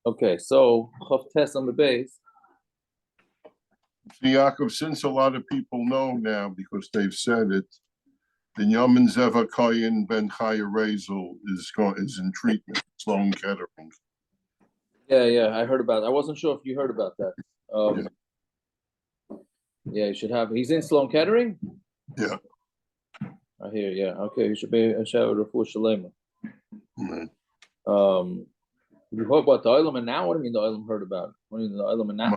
Okay, so Chavtes on the base. Yaakov, since a lot of people know now because they've said it, the Yamin Zeva Koyin Ben Chaya Rezel is in treatment, Sloan Kettering. Yeah, I heard about it. I wasn't sure if you heard about that. Yeah, you should have. He's in Sloan Kettering? Yeah. I hear, yeah. Okay, you should be a shower Refuah Shalema. You heard about the Olam, and now what do you mean the Olam heard about it? What do you mean the Olam and now?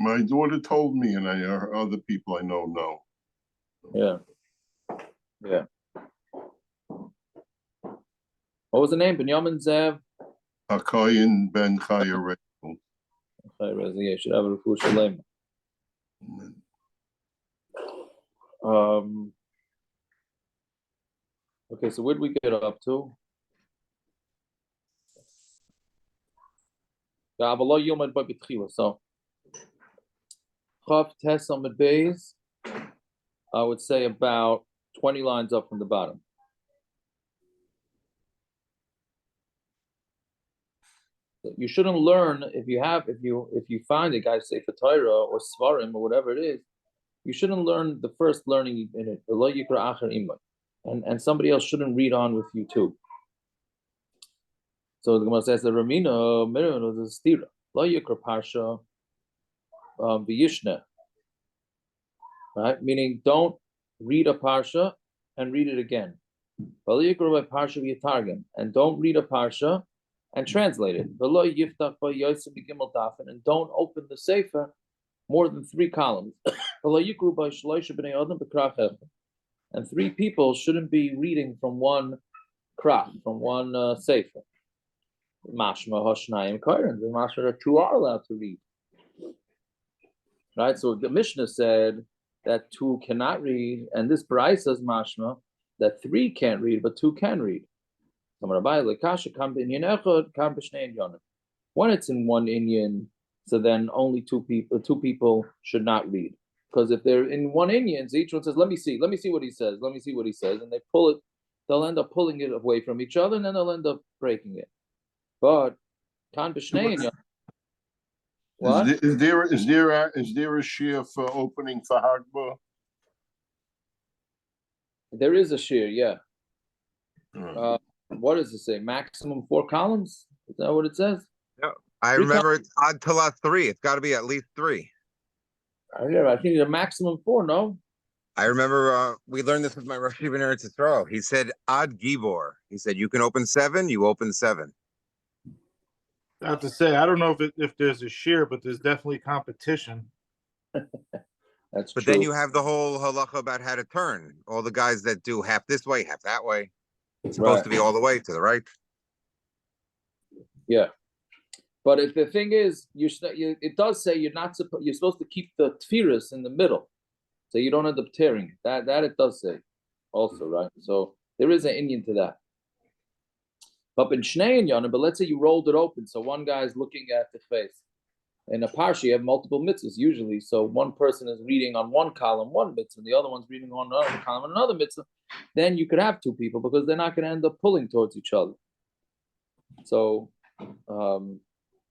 My daughter told me, and other people I know. Yeah. What was the name? Binyamin Zev? Hakoyin Ben Chaya Rezel. Yeah, should have a Refuah Shalema. Okay, so where did we get up to? So, Chav Tes Amud Beis, I would say about 20 lines up from the bottom. You shouldn't learn if you find a guy say for Torah or Svarim or whatever it is. You shouldn't learn the first learning in it. And somebody else shouldn't read on with you too. So the Gemara says the Ramina Mirana is a stira. Lo yikra parsha v'yishna. Right? Meaning don't read a parsha and read it again. Lo yikra parsha v'yatargim. And don't read a parsha and translate it. V'lo yiftach v'yosem b'gimel dafen. And don't open the sefer more than 3 columns. And 3 people shouldn't be reading from one krach, from one sefer. Mashma Hoshnayim Kairan. The Mashma that 2 are allowed to read. Right? So the Mishnah said that 2 cannot read, and this Bryce says Mashma that 3 can't read, but 2 can read. When it's in one Inyan, so then only 2 people should not read. Because if they're in one Inyan, so each one says, let me see what he says, and they pull it, they'll end up pulling it away from each other, and then they'll end up breaking it. But Kan B'Shnei Inyan. What? Is there a shear for opening for Hagba? There is a shear, yeah. What does it say? Maximum 4 columns? Is that what it says? Yeah, I remember it's odd till 3. It's got to be at least 3. I think it's a maximum 4. No. I remember we learned this with my Rosh Yeshiva in Eretz Yisrael. He said ad gibor. He said you can open 7. You open 7. I have to say, I don't know if there's a shear, but there's definitely competition. That's but true. Then you have the whole halacha about how to turn. All the guys that do half this way, half that way. It's supposed to be all the way to the right. Yeah, but if the thing is, it does say you're supposed to keep the tfiras in the middle, so you don't end up tearing it. That it does say, also, right? So there is an Indian to that. But in Shnei Inyanim, but let's say you rolled it open, so one guy is looking at the face. In a parsha, you have multiple mitzvahs usually, so one person is reading on one column one mitzvah, and the other one's reading on another column another mitzvah. Then you could have 2 people because they're not going to end up pulling towards each other. So,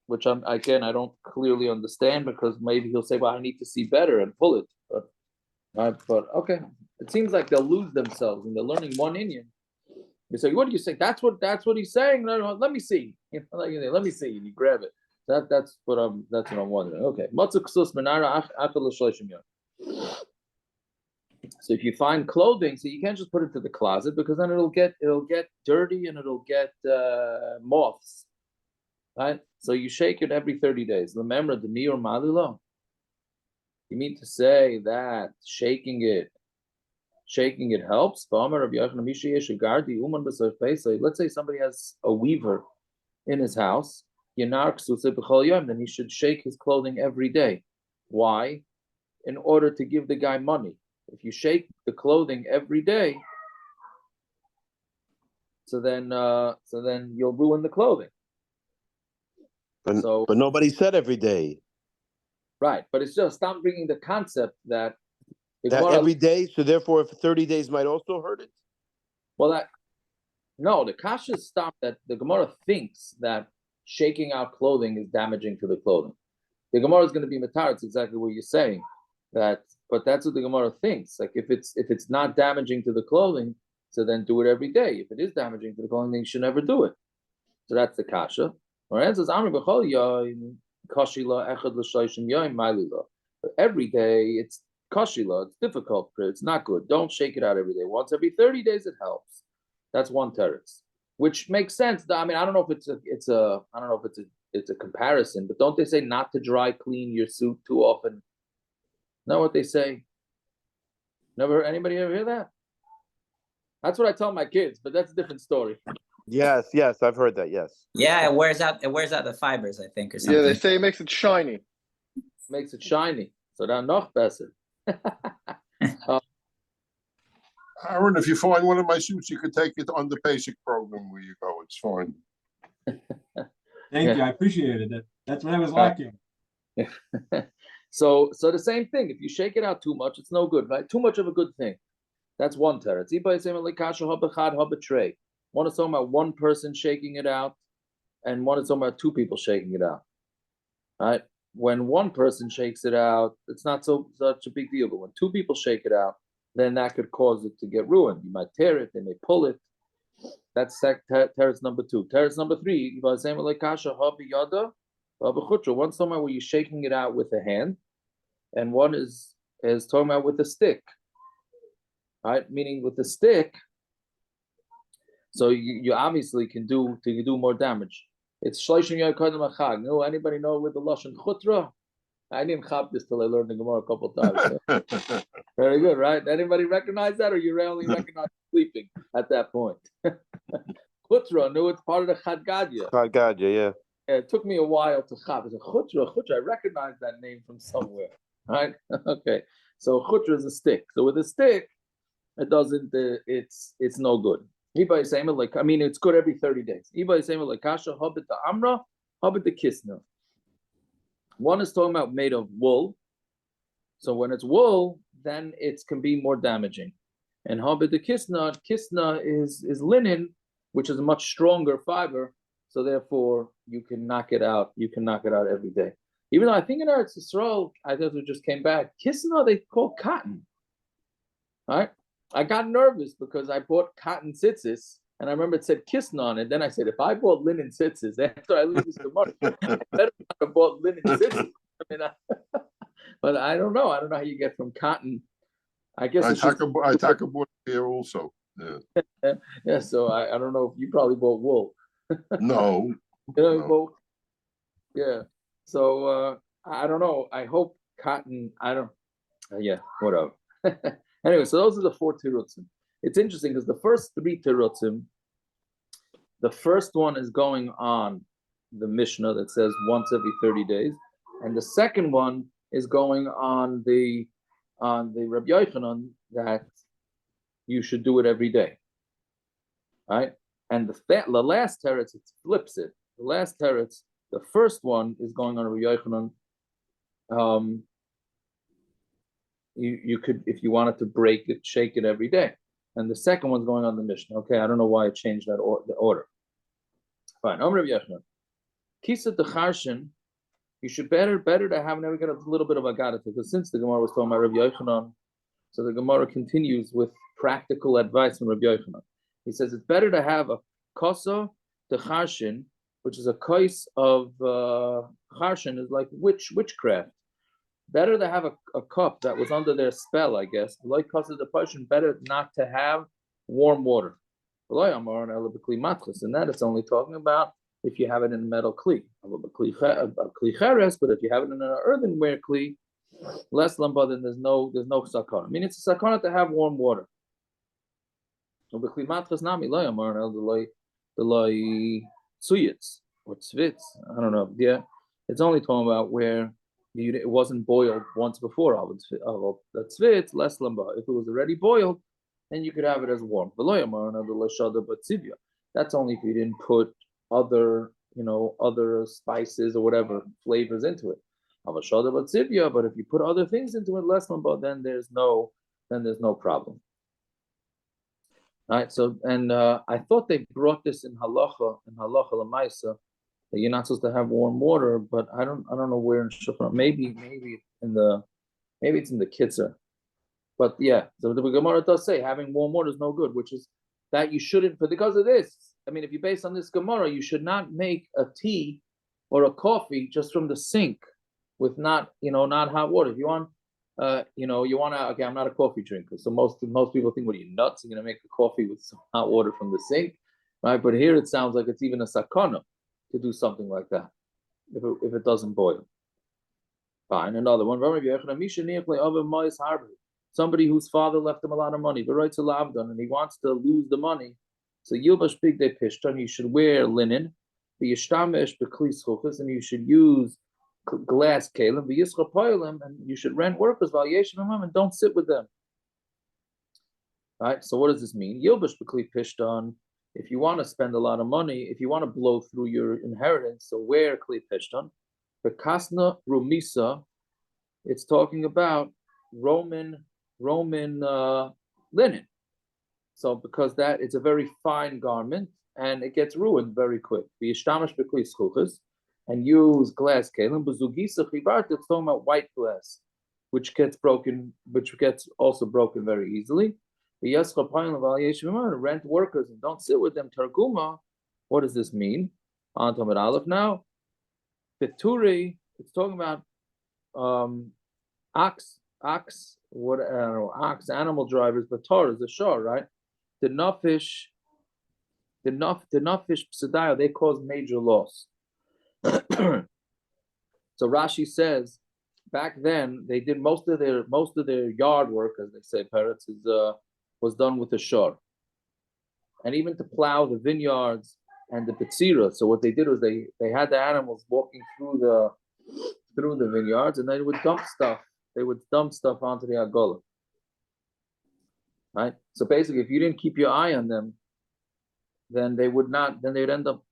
which I don't clearly understand because maybe he'll say, "Well, I need to see better and pull it." But okay, it seems like they'll lose themselves and they're learning one Indian. You say, "What do you say?" That's what he's saying. No, let me see. Let me see. And you grab it. That's what I'm wondering. Okay. So if you find clothing, so you can't just put it to the closet because then it'll get dirty and it'll get moths. Right? So you shake it every 30 days. Remember the Mir Malilo. You mean to say that shaking it helps? Let's say somebody has a weaver in his house, then he should shake his clothing every day. Why? In order to give the guy money. If you shake the clothing every day, so then you'll ruin the clothing. But nobody said every day. Right, but it's just stop bringing the concept that every day, so therefore, if 30 days might also hurt it. Well, the kasha stopped that the Gemara thinks that shaking out clothing is damaging to the clothing. The Gemara is going to be matar. It's exactly what you're saying. But that's what the Gemara thinks. Like if it's not damaging to the clothing, so then do it every day. If it is damaging to the clothing, then you should never do it. So that's the kasha. Moran says, every day it's kashila, it's difficult, it's not good. Don't shake it out every day. Once every 30 days it helps. That's one teretz, which makes sense. I mean, I don't know if it's a comparison, but don't they say not to dry clean your suit too often? Know what they say? Never anybody ever hear that? That's what I tell my kids, but that's a different story. Yes, I've heard that. Yes. Yeah, it wears out the fibers, I think, or something. Yeah, they say it makes it shiny. Makes it shiny. So that noch better. Aaron, if you find one of my suits, you could take it on the basic program where you go. It's fine. Thank you. I appreciated it. That's what I was lacking. So the same thing. If you shake it out too much, it's no good, right? Too much of a good thing. That's one teretz. One is talking about one person shaking it out, and one is talking about two people shaking it out. Right? When one person shakes it out, it's not such a big deal. But when two people shake it out, then that could cause it to get ruined. You might tear it, they may pull it. That's teretz number 2. Teretz number 3, one's talking about where you're shaking it out with a hand, and one is talking about with a stick. Right? Meaning with the stick, so you obviously can do more damage. It's shloshim yom kodem hachag. No, anybody know with the lashon chutra? I didn't chop this till I learned the Gemara a couple of times. So. Very good, right? Anybody recognize that, or you only recognize sleeping at that point? Chutra, no, it's part of the chadgadya. Chadgadya, yeah. It took me a while to chop. It's a chutra. I recognize that name from somewhere, right? Okay, so chutra is a stick. So with a stick, it doesn't. It's no good. I mean, it's good every 30 days. Amra, the kisna. One is talking about made of wool. So when it's wool, then it can be more damaging. And habit the kisna is linen, which is a much stronger fiber. So therefore, you can knock it out. You can knock it out every day. Even though I think in Eretz Yisrael, I thought we just came back. Kisna they call cotton. All right. I got nervous because I bought cotton tzitzis, and I remember it said kisna on it. Then I said, if I bought linen tzitzis after I leave this tomorrow, I better not have bought linen tzitzis. I mean, but I don't know. I don't know how you get from cotton. I guess I talk about here also. Yeah. Yeah. So I don't know if you probably bought wool. No. No. Yeah. So I don't know. I hope cotton. I don't. Yeah. Whatever. Anyway, so those are the 4 tirutzim. It's interesting because the first 3 tirutzim, the first one is going on the Mishnah that says once every 30 days, and the second one is going on the Rabbi Yochanan that you should do it every day. Right? And the last teretz, it flips it. The last teretz, the first one is going on Rabbi Yochanan. You could, if you wanted to break it, shake it every day. And the second one's going on the Mishnah. Okay, I don't know why I changed that the order. Fine. Rabbi Yochanan. Kisat the Charshin, you should better to have, now we got a little bit of Agadata, because since the Gemara was talking about Rabbi Yochanan, so the Gemara continues with practical advice from Rabbi Yochanan. He says it's better to have a kosa to Charshin, which is a kais of Charshin, is like witchcraft. Better to have a cup that was under their spell, I guess. Like kosa the Pashin, better not to have warm water. And that it's only talking about if you have it in a metal kli, a kli cheres, but if you have it in an earthenware kli, less lamba, then there's no sakana. I mean, it's a sakana to have warm water. Or tzvitz. I don't know. Yeah, it's only talking about where it wasn't boiled once before. That's tzvitz, less lamba. If it was already boiled, then you could have it as warm. That's only if you didn't put other spices or whatever flavors into it. But if you put other things into it, less lamba, then there's no problem. All right. So, and I thought they brought this in halacha l'maisa, that you're not supposed to have warm water, but I don't know where in Shulchan. Maybe it's in the Kitzur. But yeah, so the Gemara does say having warm water is no good, which is that you shouldn't, but because of this, I mean, if you base on this Gemara, you should not make a tea or a coffee just from the sink with not hot water. If you want, okay, I'm not a coffee drinker, so most people think, what are you, nuts? You're gonna make a coffee with some hot water from the sink, right? But here it sounds like it's even a sakana to do something like that if it doesn't boil. Fine, another one. Somebody whose father left him a lot of money, and he wants to lose the money. So Yilbash Bigde Pishtan, you should wear linen, and you should use glass kalim, and you should rent workers and don't sit with them. Right? So what does this mean? Yilbash B'kli Pishtan, if you want to spend a lot of money, if you want to blow through your inheritance, so wear Kli Pishtan. Bekasna Rumisa, it's talking about Roman linen. So because that it's a very fine garment and it gets ruined very quick. And use glass kalim. It's talking about white glass, which gets also broken very easily. Rent workers and don't sit with them. Targuma, what does this mean? On Tamid Aleph now. Peturi, it's talking about ox, animal drivers, but Torah is the shor, right? The nafish psedayo, they cause major loss. So Rashi says, back then they did most of their yard work, as they say, parrots, was done with a shor, and even to plow the vineyards and the Betzira. So what they did was they had the animals walking through the vineyards, and they would dump stuff. They would dump stuff onto the agola. Right? So basically, if you didn't keep your eye on them, then they would not. Then they'd end up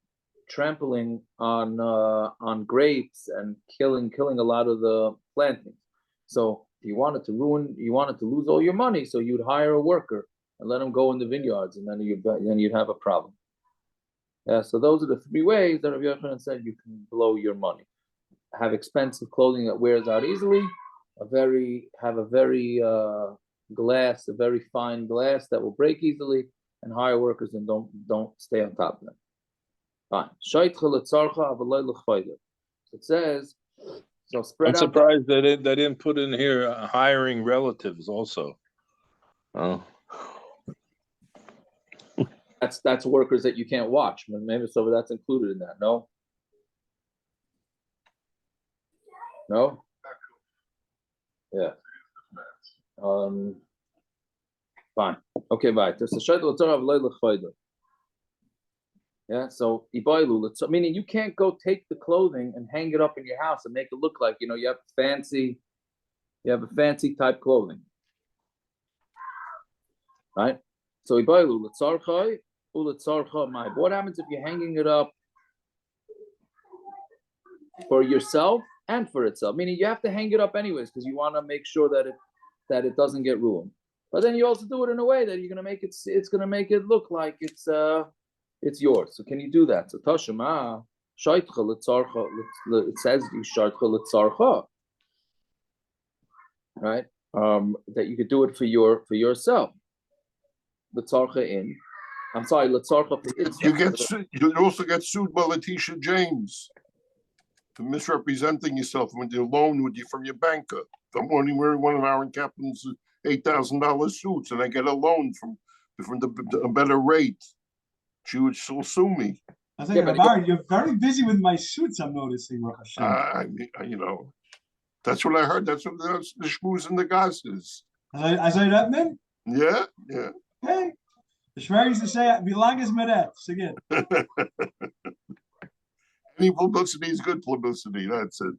trampling on grapes and killing a lot of the plantings. So if you wanted to lose all your money, so you'd hire a worker and let him go in the vineyards, and then you'd have a problem. Yeah, so those are the three ways that Rabbi Yochanan said you can blow your money. Have expensive clothing that wears out easily, a very fine glass that will break easily, and hire workers and don't stay on top of them. Fine. It says, so spread out. I'm surprised they didn't put in here hiring relatives also. Oh. That's workers that you can't watch. Maybe so that's included in that. No? No? Yeah. Fine. Okay, bye. Yeah, so meaning you can't go take the clothing and hang it up in your house and make it look like you have a fancy type clothing. Right? So what happens if you're hanging it up for yourself and for itself? Meaning you have to hang it up anyways because you want to make sure that it doesn't get ruined. But then you also do it in a way that you're gonna make it. It's gonna make it look like it's yours. So can you do that? So Tashema Shaitcha Litzarcha. It says you Shaitcha Litzarcha, right? That you could do it for yourself. Litzarcha in. I'm sorry, Litzarcha for itself. You also get sued by Letitia James for misrepresenting yourself when you loan from your banker. If I'm only wearing one of Aaron Kaplan's $8,000 suits and I get a loan from a better rate, she would still sue me. I think, you're very busy with my suits, I'm noticing, Rosh Hashanah. That's what I heard. That's the shmooze in the gas is. As I that mean? Yeah. Hey, the Shmer used to say, "Wie lang is meret?" Again. Any publicity is good publicity. That's it.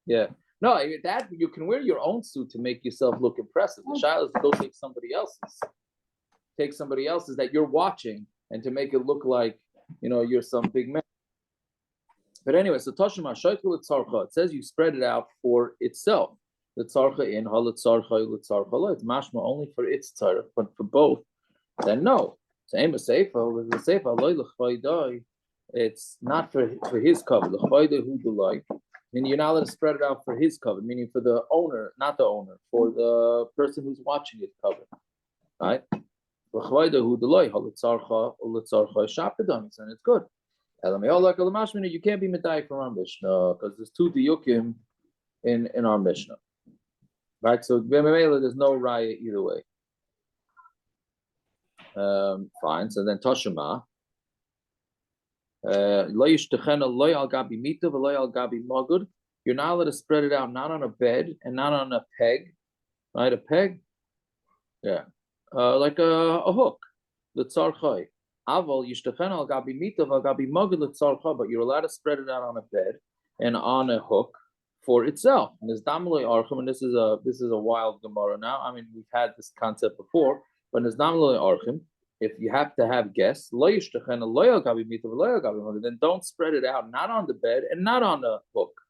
Yeah. No, that you can wear your own suit to make yourself look impressive. The shayla is to go take somebody else's that you're watching, and to make it look like you're some big man. But anyway, so Tashma Shaitul Litzarcha, it says you spread it out for itself. Litzarcha in Halitzarcha Litzarcha. It's mashma only for its tzarech, but for both, then no. Same as Seifa, with the Seifa, loy l'chvaydai, it's not for his cover. L'chvaydai hu d'loi. Meaning you're not allowed to spread it out for his cover, meaning for the owner, not the owner, for the person who's watching it cover. Right? L'chvaydai hu d'loi, halitzarcha, ulitzarcha shapadam, and it's good. You can't be medayik from our Mishnah, because there's two diyukim in our Mishnah. Right? So there's no raya either way. Fine. So then Toshima. You're not allowed to spread it out, not on a bed and not on a peg. Right? A peg? Yeah. Like a hook. But you're allowed to spread it out on a bed and on a hook for itself. And this is a wild Gemara now. I mean, we've had this concept before, but there's if you have to have guests, then don't spread it out, not on the bed and not on the hook.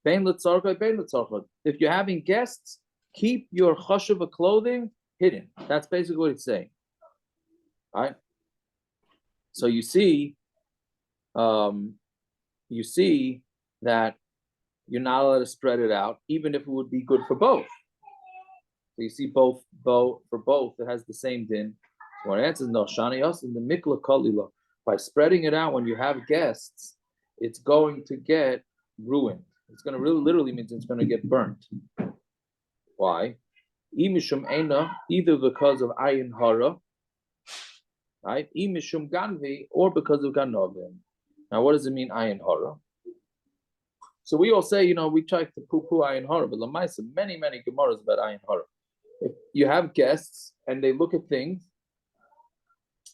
If you're having guests, keep your chashuva clothing hidden. That's basically what it's saying. All right. So you see that you're not allowed to spread it out, even if it would be good for both. So you see both for both, it has the same din. So our answer is no. Shani in the mikla kalila. By spreading it out when you have guests, it's going to get ruined. It's going to literally means it's going to get burnt. Why? Either because of ayin hara, right? Imishum ganvi, or because of ganovim. Now, what does it mean ayin hara? So we all say, we try to poo-poo ayin hara, but lamaisa, many gemaras about ayin hara. If you have guests and they look at things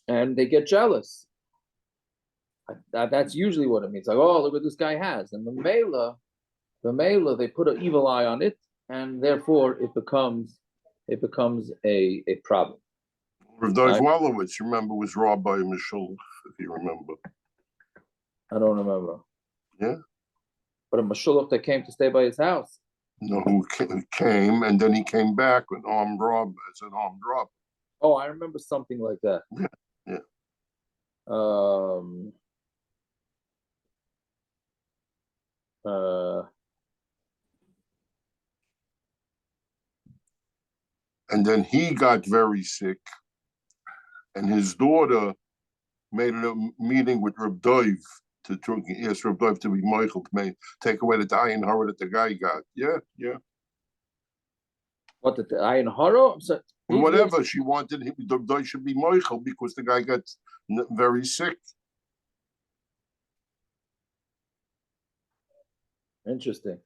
and they get jealous, that's usually what it means. Like, oh, look what this guy has, and the mela, they put an evil eye on it, and therefore it becomes a problem. Rav Dov Wolowitz, remember, was robbed by a mashul, if you remember. I don't remember. Yeah. But a mashulach that came to stay by his house. No, who came, and then he came back with armed robber as an armed robber. Oh, I remember something like that. Yeah. And then he got very sick, and his daughter made a meeting with Reb Dov to ask Reb Dov to be Michael to take away the ayin hara that the guy got. Yeah. What, the ayin hara? Whatever she wanted, Reb Dov should be Michael because the guy got very sick. Interesting.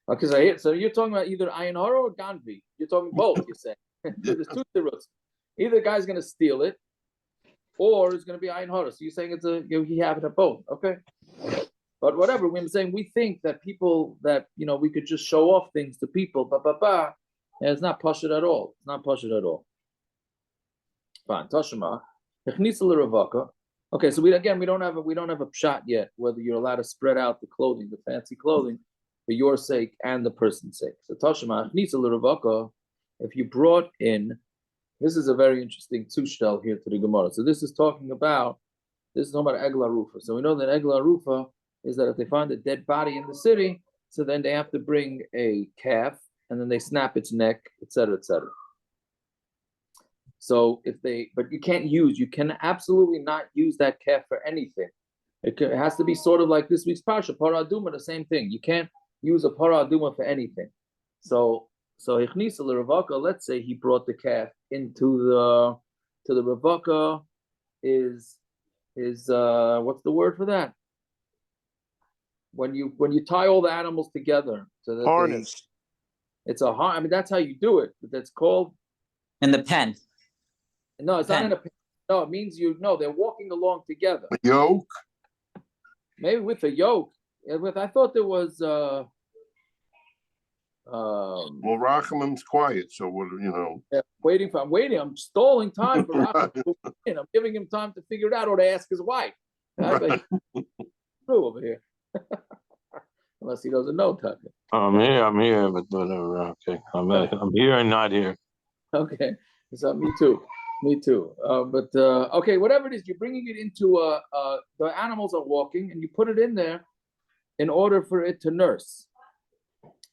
Okay, so you're talking about either ayin hara or ganvi. You're talking both. You're saying there's two roots. Either the guy's going to steal it, or it's going to be ayin hara. So you're saying he have it at both. Okay. But whatever, we're saying we think that people that we could just show off things to people, and it's not pashut at all. It's not pashut at all. Fine. Tashma. Okay, so we don't have a pshat yet whether you're allowed to spread out the clothing, the fancy clothing, for your sake and the person's sake. So Tashma, if you brought in, this is a very interesting tushtel here to the Gemara. So this is talking about Egla Rufa. So we know that Egla Rufa is that if they find a dead body in the city, so then they have to bring a calf and then they snap its neck, etc., etc. So but you can absolutely not use that calf for anything. It has to be sort of like this week's Parsha, Para Aduma, the same thing. You can't use a Para Aduma for anything. So Hichnisa l'Ravaka, let's say he brought the calf into the Ravaka is what's the word for that? When you tie all the animals together so that harness. It's a harness. I mean, that's how you do it. But that's called in the pen. No, it's not in a pen. No, it means they're walking along together. A yoke? Maybe with a yoke. I thought there was well, Rachamim's quiet, so what Yeah, I'm waiting. I'm stalling time for Rachamim. I'm giving him time to figure it out or to ask his wife. Right? True over here. Unless he doesn't know, Tucker. I'm here, but whatever. Okay, I'm here and not here. Okay, so me too. Me too. But okay, whatever it is, you're bringing it into the animals are walking, and you put it in there in order for it to nurse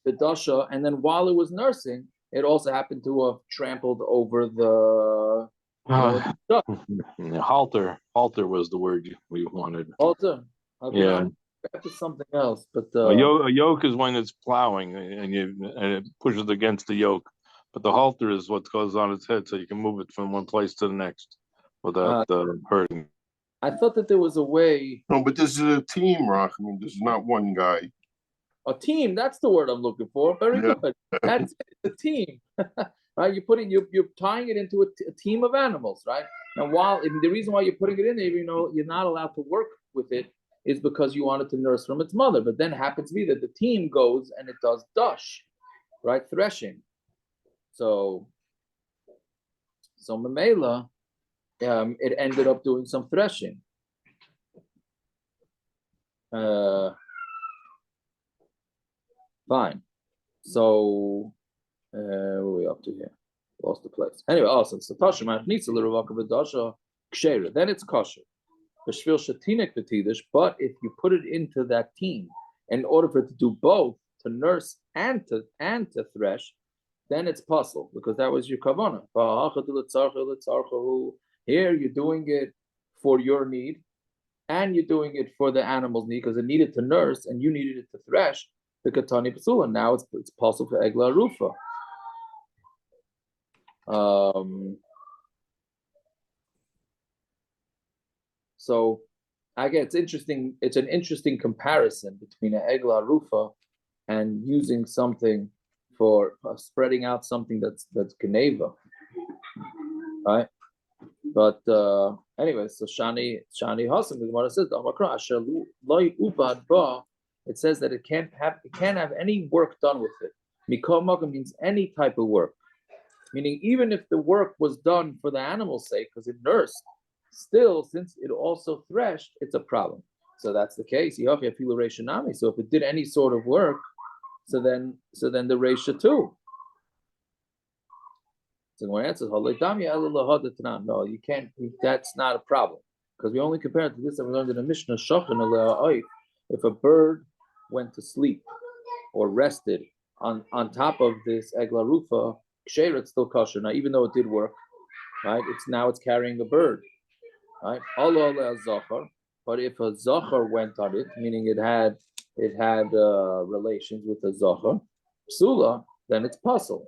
the dasha, and then while it was nursing, it also happened to have trampled over the Halter was the word we wanted. halter. Okay, Yeah. that is something else, but A yoke is when it's plowing and it pushes against the yoke, but the halter is what goes on its head, so you can move it from one place to the next without hurting. I thought that there was a way. No, but this is a team, Rock. I mean, this is not one guy. A team, that's the word I'm looking for. Very good. That's the team. Right? You're tying it into a team of animals, right? And the reason why you're putting it in there, you're not allowed to work with it, is because you want it to nurse from its mother. But then it happens to be that the team goes and it does dush, right? Threshing. So Mamela, it ended up doing some threshing. Fine. So what are we up to here? Lost the place. Anyway, awesome. So Tasha needs a little Dasha Ksheira. Then it's kosher. But if you put it into that team, in order for it to do both, to nurse and to thresh, then it's possible, because that was your kavanah. Here you're doing it for your need, and you're doing it for the animal's need, because it needed to nurse and you needed it to thresh. The katani psula. Now it's possible for egla rufa. So again, it's interesting. It's an interesting comparison between an egla rufa and using something for spreading out something that's geneva, right? But anyway, so Shani Hasan, the Gemara says, it says that it can't have any work done with it. Mikol Makom means any type of work. Meaning, even if the work was done for the animal's sake, because it nursed, still, since it also threshed, it's a problem. So that's the case. So if it did any sort of work, so then the Reisha too. So the answer is, no, you can't. That's not a problem, because we only compare it to this that we learned in the Mishnah. If a bird went to sleep or rested on top of this egla rufa, ksheira, it's still kosher. Now, even though it did work, right? It's carrying a bird, right? But if a zachar went on it, meaning it had relations with a zachar, psula, then it's puzzle.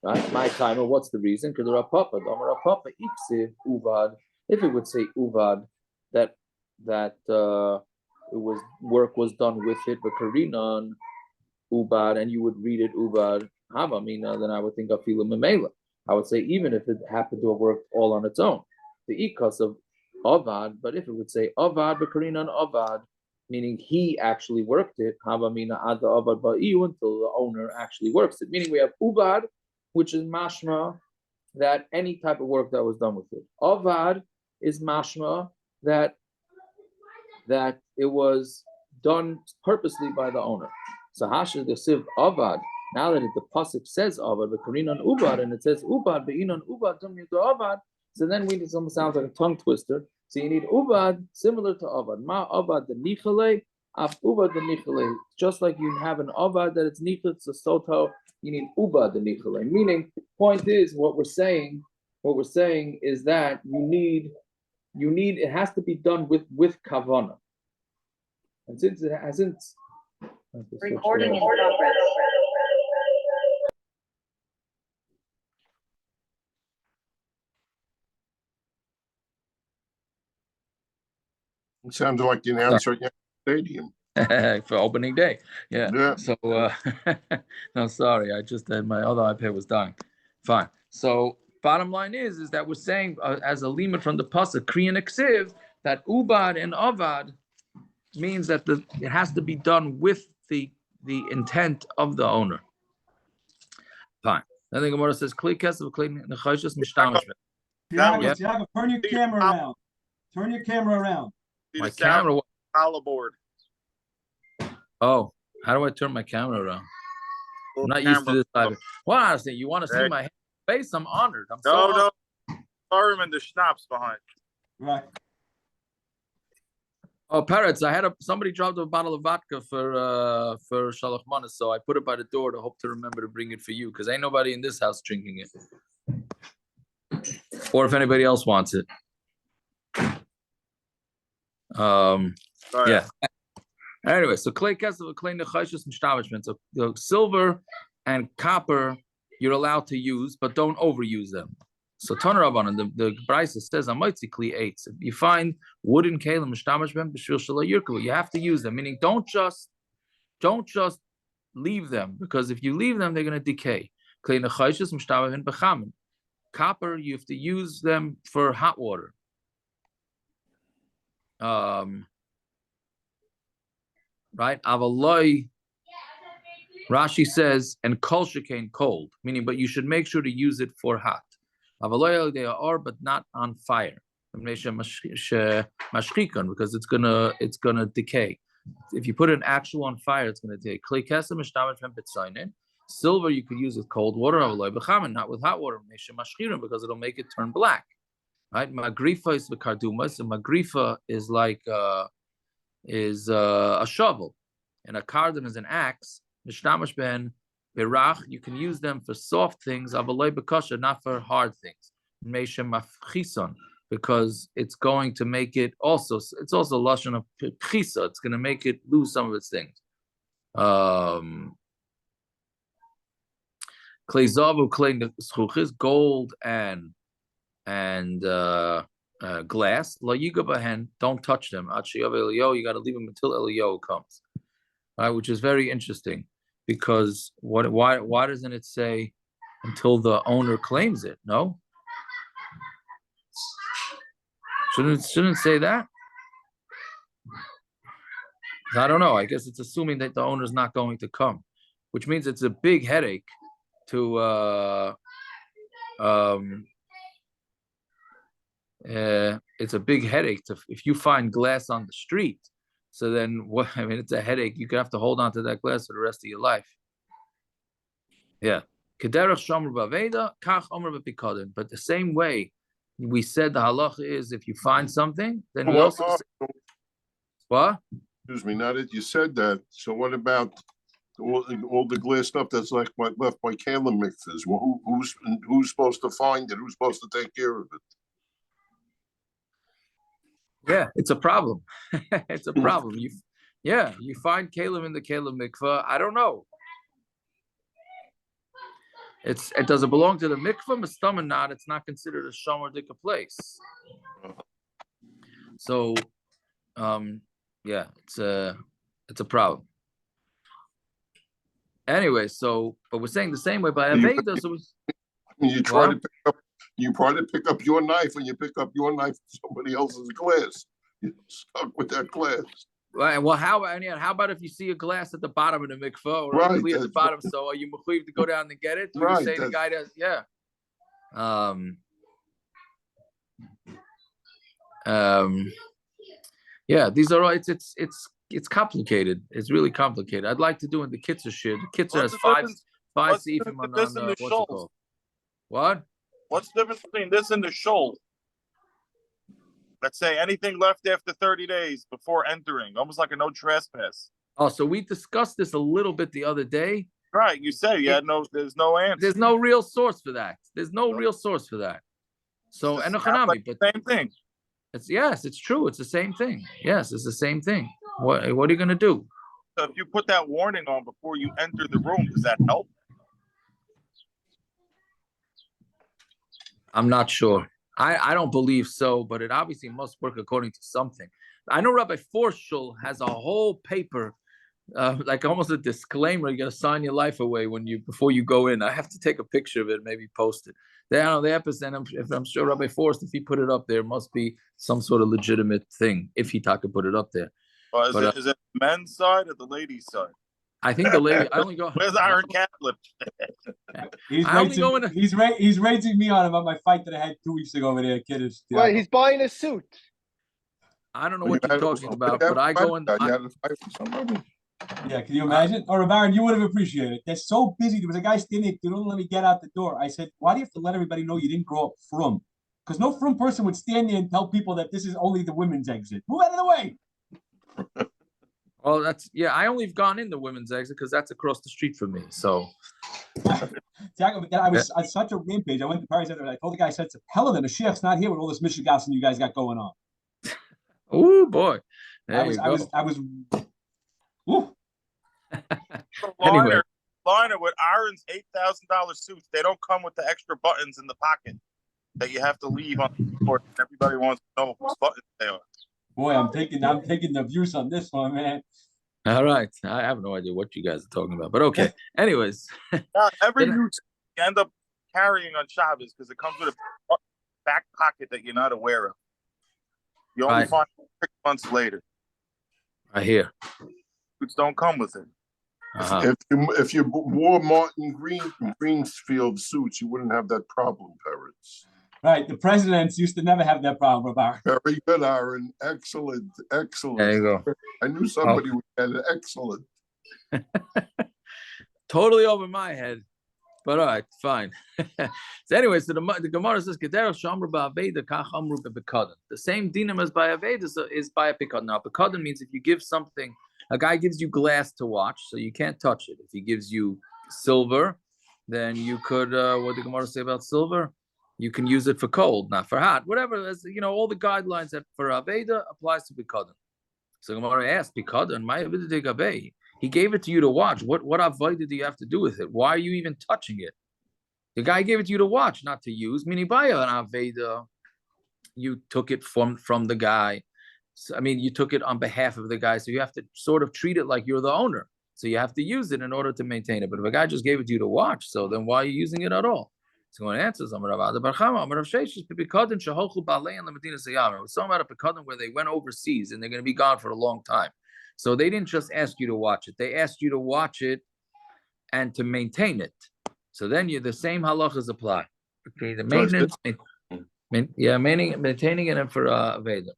Right? My timer, what's the reason? Because uvad. If it would say uvad, that it was work was done with it, but karinan ubad, and you would read it ubad havamina, then I would think afila memela. I would say even if it happened to have worked all on its own, the ikas of avad. But if it would say avad but karinan avad, meaning he actually worked it, havamina ad avad ba'iu, until the owner actually works it. Meaning we have ubad, which is mashma that any type of work that was done with it. Avad is mashma that it was done purposely by the owner. So Hasha the Siv Avad. Now that the pasuk says Avad, but Karinan Ubad, and it says Ubad, Be'inan Ubad, Avad. So then it almost sounds like a tongue twister. So you need Ubad similar to Avad. Ma Avad the Nichale, Af Ubad the Nichale. Just like you have an Avad that it's Nichale, it's a Soto. You need Ubad the Nichale. Meaning, point is, what we're saying is that you need it has to be done with kavana. And since it hasn't, recording in progress. It sounded like the announcer at Yankee Stadium. for opening day, Yeah. So no, sorry, I just had my other iPad was dying. Fine. So bottom line is that we're saying as a limit from the pasuk kriyan eksiv that ubad and avad means that it has to be done with the intent of the owner. Fine. Then the Gemara says kli kesef kli nechoshes mishtamish. Tiago, turn your camera around. Turn your camera around. My camera. Follow board. Oh, how do I turn my camera around? I'm not used to this type of. Well, honestly, you want to see my face? I'm honored. I'm so honored. Purim and the schnapps behind. Right. Oh, Parrots, I had somebody dropped a bottle of vodka for Shalach Manas, so I put it by the door to hope to remember to bring it for you, because ain't nobody in this house drinking it. Or if anybody else wants it. Yeah. Anyway, so clay kesef, clay nechashis and shtavishment. So the silver and copper you're allowed to use, but don't overuse them. So Toner Rabbanan, the Brisa says, "Amoitzi kli eitz." If you find wooden kelim mishtamash b'shvil shalai yirkavu, you have to use them. Meaning, don't just leave them, because if you leave them, they're going to decay. Klei nechashis mishtamash b'chamin. Copper, you have to use them for hot water. Right? Avaloi, Rashi says, and kol shekain cold, meaning, but you should make sure to use it for hot. Avaloi they are, but not on fire, because it's gonna decay. If you put an actual on fire, it's gonna decay. Silver you could use with cold water, not with hot water, because it'll make it turn black. Right? Magrifa is the kardumas, and magrifa is like a shovel, and a kardum is an axe. Mishtamash ben birach, you can use them for soft things, avaloi bekosha, not for hard things. Meishem mafchison, because it's going to make it also. It's also lashon of chisa. It's going to make it lose some of its things. Klei zavu, klei schuchis, gold and glass. La yiga bahen, don't touch them. You got to leave them until Eliyahu comes. Which is very interesting, because why doesn't it say until the owner claims it? No, shouldn't say that. I don't know. I guess it's assuming that the owner's not going to come, which means it's a big headache to it's a big headache to, if you find glass on the street. So then, what? I mean, it's a headache. You could have to hold on to that glass for the rest of your life. Yeah. But the same way we said the halacha is, if you find something, then we also say, what? Excuse me. Now that you said that, so what about all the glass stuff that's left by Kalim mixers? Well, who's supposed to find it? Who's supposed to take care of it? Yeah, it's a problem. It's a problem. You find Kalim in the Kalim mikvah. I don't know. It does it belong to the mikvah? Mistam or not? It's not considered a shomer dika place. So, yeah, it's a problem. Anyway, but we're saying the same way by Aveda. So you try to pick up your knife, and you pick up your knife from somebody else's glass. You're stuck with that glass. Right. Well, how about if you see a glass at the bottom of the mikvah, or clear at the bottom? So are you mechuyev to go down and get it? Do you say the guy does? Yeah. Yeah. These are all. It's complicated. It's really complicated. I'd like to do in the kitzur shir. The kitzur has five seifim on what's it called? What? What's the difference between this and the shul? Let's say anything left after 30 days before entering, almost like a no trespass. Oh, so we discussed this a little bit the other day. Right, you said there's no answer. There's no real source for that. Real source for that. So enochanami, but same thing. It's true. It's the same thing. Yes, it's the same thing. What are you gonna do? So if you put that warning on before you enter the room, does that help? I'm not sure. I don't believe so, but it obviously must work according to something. I know Rabbi Forshul has a whole paper, like almost a disclaimer. You got to sign your life away before you go in. I have to take a picture of it, maybe post it. I'm sure Rabbi Forst, if he put it up there, must be some sort of legitimate thing. If he could put it up there. Is it the men's side or the ladies' side? I think the lady. I only go. Where's Aaron Kaplan? He's raising me on him on my fight that I had 2 weeks ago with a kiddish. Well, he's buying a suit. I don't know what you're talking about, but I go in. Yeah, can you imagine? Or Baron, you would have appreciated it. They're so busy. There was a guy standing. They don't let me get out the door. I said, "Why do you have to let everybody know you didn't grow up from?" Because no frum person would stand there and tell people that this is only the women's exit. Move out of the way. Oh, that's yeah. I only have gone in the women's exit because that's across the street from me. So I was on such a rampage. I went to Paris Center and I told the guy, I said, hell of it, Mashiach's not here with all this Michigas you guys got going on. oh boy, I was woo. Anyway. Liner with Aaron's $8,000 suits. They don't come with the extra buttons in the pocket that you have to leave on the board. Everybody wants to know whose buttons they are. Boy, I'm taking the views on this one, man. All right. I have no idea what you guys are talking about, but okay. Anyways. Every new you end up carrying on Shabbos because it comes with a back pocket that you're not aware of. You only find 6 months later. I hear. Suits don't come with it. If you wore Martin Greenfield suits, you wouldn't have that problem, Parrots. Right. The presidents used to never have that problem, Aaron. Very good, Aaron. Excellent. There you go. I knew somebody would get it. Excellent. Totally over my head. But all right, fine. So anyway, so the Gemara says, the same dinam as by Aveda is by a pikadon. Now, pikadon means if you give something, a guy gives you glass to watch, so you can't touch it. If he gives you silver, then you could, what did the Gemara say about silver? You can use it for cold, not for hot. Whatever, all the guidelines that for Aveda applies to pikadon. So Gemara asked, pikadon, my Aveda de Gabe. He gave it to you to watch. What avodah do you have to do with it? Why are you even touching it? The guy gave it to you to watch, not to use. Meaning by an aveda, you took it from the guy. So, I mean, you took it on behalf of the guy. So you have to sort of treat it like you're the owner. So you have to use it in order to maintain it. But if a guy just gave it to you to watch, so then why are you using it at all? So when answers, it was talking about a pikadon where they went overseas and they're going to be gone for a long time. So they didn't just ask you to watch it; they asked you to watch it and to maintain it. So then the same halachas apply. Okay, the maintenance, maintaining it for Veda.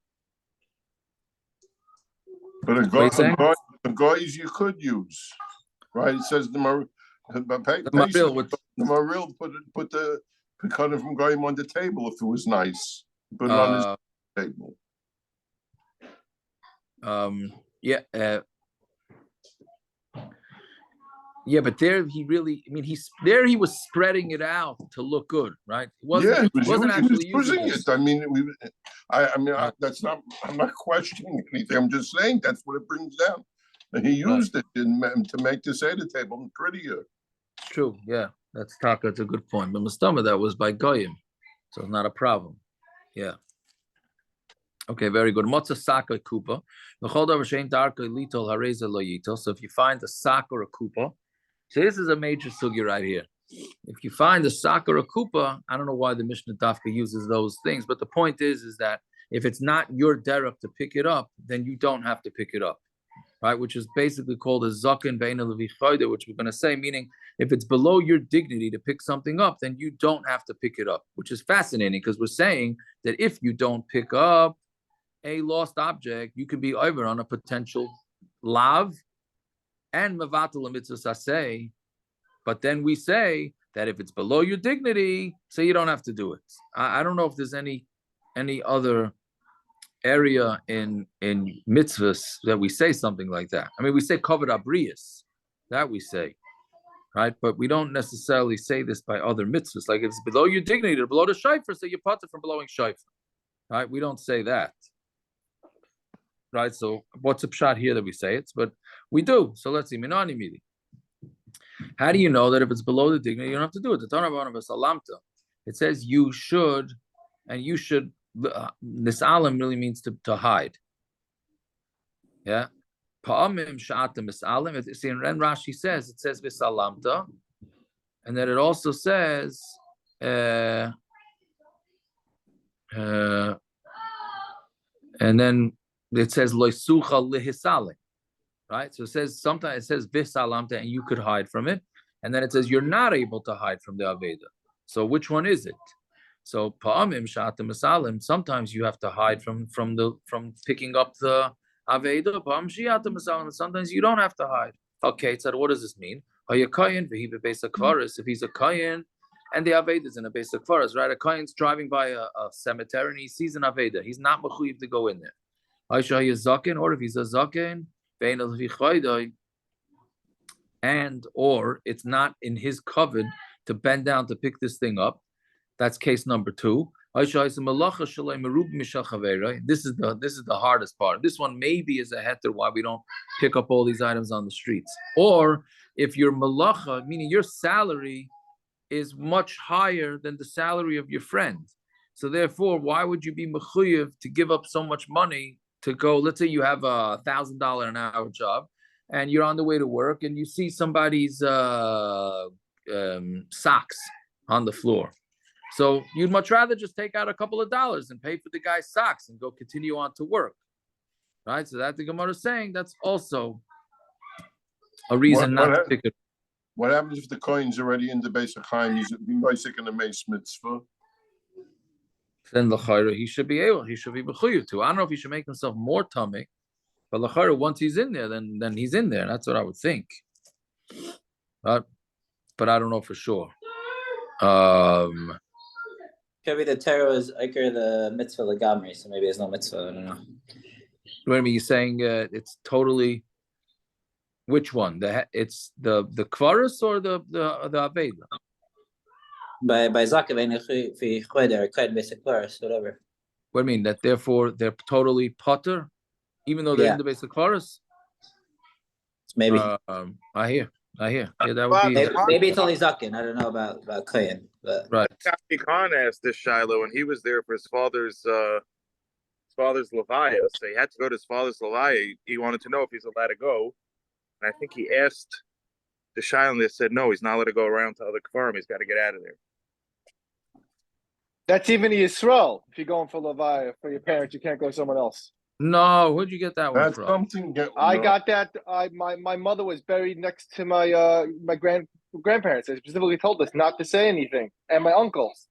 But the guys you could use, right? It says the Maril put the pikadon from Goyim on the table if it was nice, put it on his table. Yeah, but there he was spreading it out to look good, right? He was using it. I mean, that's not. I'm not questioning anything. I'm just saying that's what it brings down. And he used it to make the Seder table prettier. It's true. Yeah, that's Taka. It's a good point. But Mustama, that was by Goyim, so it's not a problem. Yeah. Okay, very good. Motza saka kupa. So if you find a sak or a kupa, so this is a major sugi right here. If you find a sak or a kupa, I don't know why the Mishnah Dafka uses those things, but the point is that if it's not your derech to pick it up, then you don't have to pick it up, right? Which is basically called a zaken beina levichayde, which we're going to say, meaning if it's below your dignity to pick something up, then you don't have to pick it up, which is fascinating because we're saying that if you don't pick up a lost object, you can be over on a potential lav and mevatel mitzvah saseh. But then we say that if it's below your dignity, so you don't have to do it. I don't know if there's any other area in mitzvahs that we say something like that. I mean, we say covered abrius, that we say, right? But we don't necessarily say this by other mitzvahs. Like if it's below your dignity or below the shofar, so you put it from blowing shofar, right? We don't say that. Right, so what's a pshat here that we say it? But we do. So let's see. Minani midi. How do you know that if it's below the dignity, you don't have to do it? The Torah of Salamta. It says you should, and you should. Nisalim really means to hide. Yeah. Pa'amim sha'atim misalim. See, and Rashi says it says visalamta, and then it also says. And then it says loisucha lihisalim, right? So it says sometimes it says visalamta, and you could hide from it, and then it says you're not able to hide from the aveda. So which one is it? So pa'amim shatim misalim. Sometimes you have to hide from picking up the aveda. Pa'am shiatim misalim. Sometimes you don't have to hide. Okay, so what does this mean? If he's a kayan, And the Aveda is in a basic forest, right? A Kohen's driving by a cemetery and he sees an Aveda. He's not mechuyev to go in there. Or if he's a zaken, and or it's not in his covet to bend down to pick this thing up. That's case number 2. This is the hardest part. This one maybe is a heter why we don't pick up all these items on the streets. Or if your malacha, meaning your salary, is much higher than the salary of your friend. So therefore, why would you be mechuyev to give up so much money to go? Let's say you have a $1,000 an hour job, and you're on the way to work, and you see somebody's socks on the floor. So you'd much rather just take out a couple of dollars and pay for the guy's socks and go continue on to work, right? So that the Gemara is saying that's also a reason not to pick it. What happens if the coin's already in the base of Chaim? He's basic in the mace mitzvah. Then l'chayra he should be mechuyev to. I don't know if he should make himself more tummy, but l'chayra once he's in there, then he's in there. That's what I would think. But I don't know for sure. Maybe the Torah is Iker the mitzvah legamri, so maybe there's no mitzvah. I don't know. Wait a minute, you're saying it's totally which one? It's the kvaris or the aveda? By zaken fi choder or ked basic kvaris, whatever. What do you mean that? Therefore, they're totally potter, even though they're in the basic kvaris. Maybe. I hear. Yeah, that would be. Maybe it's only zaken. I don't know about kohen, but right. Khan asked this Shiloh, and he was there for his father's levaya, so he had to go to his father's levaya. He wanted to know if he's allowed to go, and I think he asked the Shiloh, and they said no, he's not allowed to go around to other kfarim. He's got to get out of there. That's even the Yisrael. If you're going for levaya for your parents, you can't go somewhere else. No, where'd you get that one That's from? something. I got that. My mother was buried next to my grandparents. They specifically told us not to say anything, and my uncles.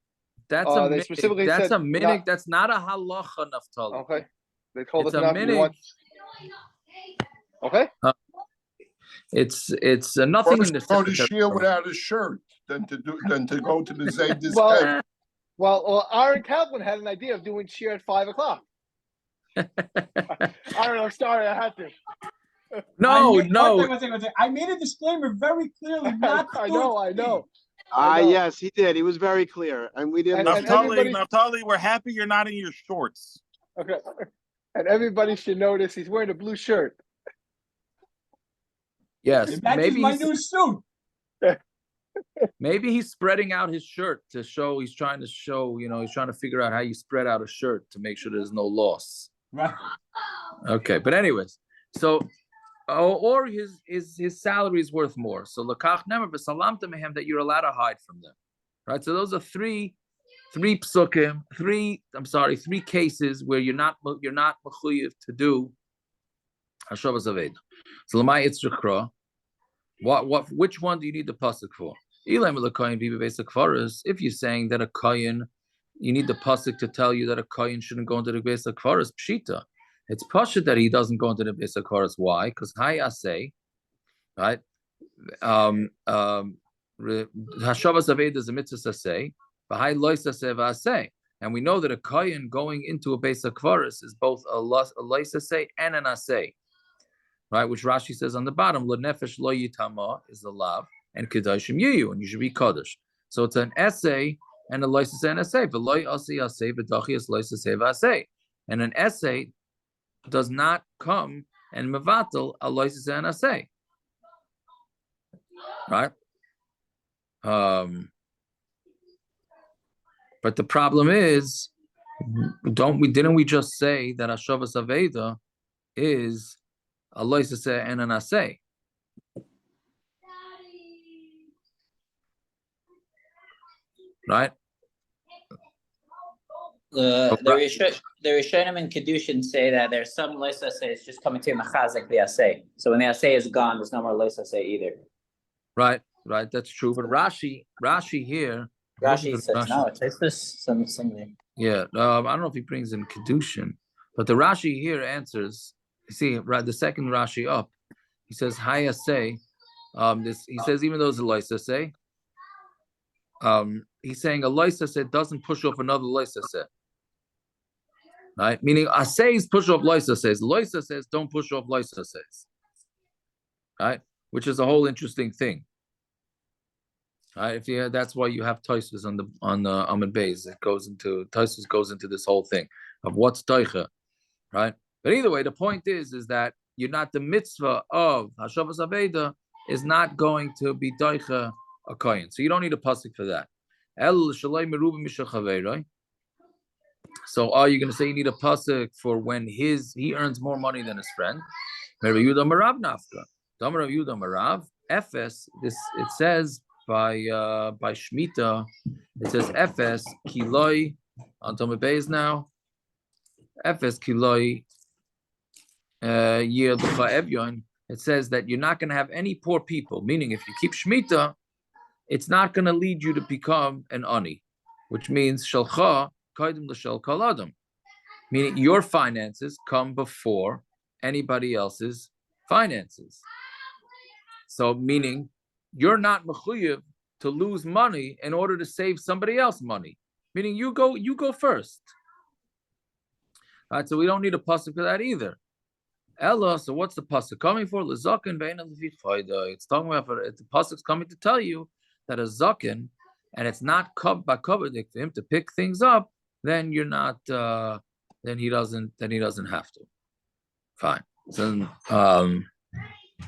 That's a minhag. That's a minhag. That's not a halacha, Naftali. Okay, they told us not to. Okay. It's nothing in the. Go to shiur without a shirt than to go to the Zaydis. Well, Aaron Kaplan had an idea of doing shiur at 5:00. I don't know. Sorry, I had to. No. I made a disclaimer very clearly. Not I know. Yes, he did. He was very clear, and we didn't. Naftali, we're happy you're not in your shorts. Okay, and everybody should notice he's wearing a blue shirt. Yes, maybe my new suit. Maybe he's spreading out his shirt to show. He's trying to show. He's trying to figure out how you spread out a shirt to make sure there's no loss. Right. Okay, but anyways, so or his salary is worth more. So lakach nemer v'salamta mehem that you're allowed to hide from them, right? So those are three psukim, three cases where you're not mechuyev to do hashavas aved. So lamai itzrikra, which one do you need the pasuk for? If you're saying that a kohen, you need the pasuk to tell you that a kohen shouldn't go into the beis hakvaros. Pshita, it's pasuk that he doesn't go into the beis hakvaros. Why? Because hayaseh, right? Hashavas aved is a mitzvah aseh, v'hay lois aseh v'aseh, and we know that a kohen going into a beis hakvaros is both a lois aseh and an aseh, right? Which Rashi says on the bottom, lo nefesh lo yitama is the lav, and kedashim yiyu, and you should be kaddish. So it's an essay and a lois aseh and aseh. V'loy aseh aseh v'dachi es lois aseh v'aseh. And an essay does not come and mevatel a lois aseh and aseh. Right? But the problem is, didn't we just say that Hashavas Aveda is a lois aseh and an aseh? Right? The Rishonim and Kedushin say that there's some lois aseh is just coming to machazek the aseh. So when the aseh is gone, there's no more lois aseh either. Right, that's true. But Rashi here. Rashi says no. It says this something. Yeah, I don't know if he brings in Kedushin, but the Rashi here answers. You see, the second Rashi up, he says Hayaseh. He says even though it's a lois aseh, He's saying a loisa set doesn't push off another loisa set. Right? Meaning says push off loisa says. Loisa says don't push off loisa says. Right? Which is a whole interesting thing. Right? If that's why you have Tosfos on the Amud Beis. It goes into Tosfos goes into this whole thing of what's doicha, right? But either way, the point is that you're not the mitzvah of Hashavas Aveda is not going to be doicha a kohen. So you don't need a pasuk for that. So are you going to say you need a pasuk for when he earns more money than his friend? Efes, this it says by Shemitah, it says Efes kiloi on Tomei Beis now. Efes kiloi yir b'cha evyon. It says that you're not going to have any poor people. Meaning, if you keep Shemitah, it's not going to lead you to become an ani, which means shalcha kaidim l'shel kol adam. Meaning, your finances come before anybody else's finances. So, meaning, you're not mechuyev to lose money in order to save somebody else money. Meaning, you go first. All right, so we don't need a pasuk for that either. Ella, so what's the pasuk coming for? L'zaken ve'ena lefi chayda. It's talking about the pasuk's coming to tell you that a zaken, and it's not covered for him to pick things up. Then you're not. Then he doesn't have to. Fine. So,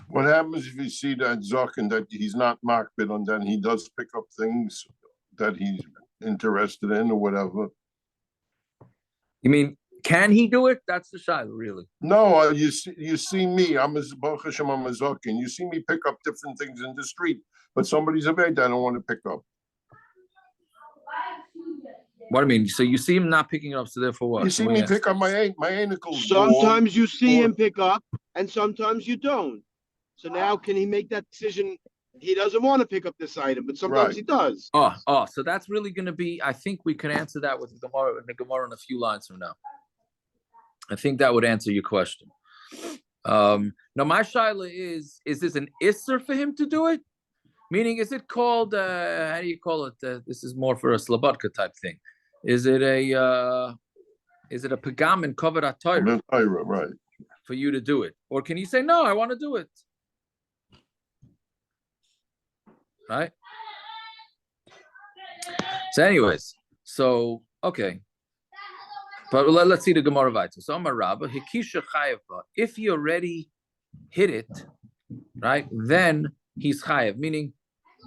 what happens if you see that zaken that he's not makbid on, then he does pick up things that he's interested in or whatever? You mean, can he do it? That's the shaila, really. No, you see me. I'm a Baruch Hashem, I'm a zaken. You see me pick up different things in the street, but somebody's aved I don't want to pick up. What do you mean? So you see him not picking it up, so therefore what? You see me pick up my ankles. Sometimes you see him pick up, and sometimes you don't. So now, can he make that decision? He doesn't want to pick up this item, but sometimes he does. Oh, so that's really going to be. I think we can answer that with the Gemara in a few lines from now. I think that would answer your question. Now, my shaila is this an isser for him to do it? Meaning, is it called? How do you call it? This is more for a slabatka type thing. Is it a pagam and covered atayra? Right. For you to do it, or can you say no? I want to do it. Right. So, anyways, okay, but let's see the Gemara Vayta. So, Amar Rabba, Hikisha Chayavba. If he already hit it, right, then he's chayav. Meaning,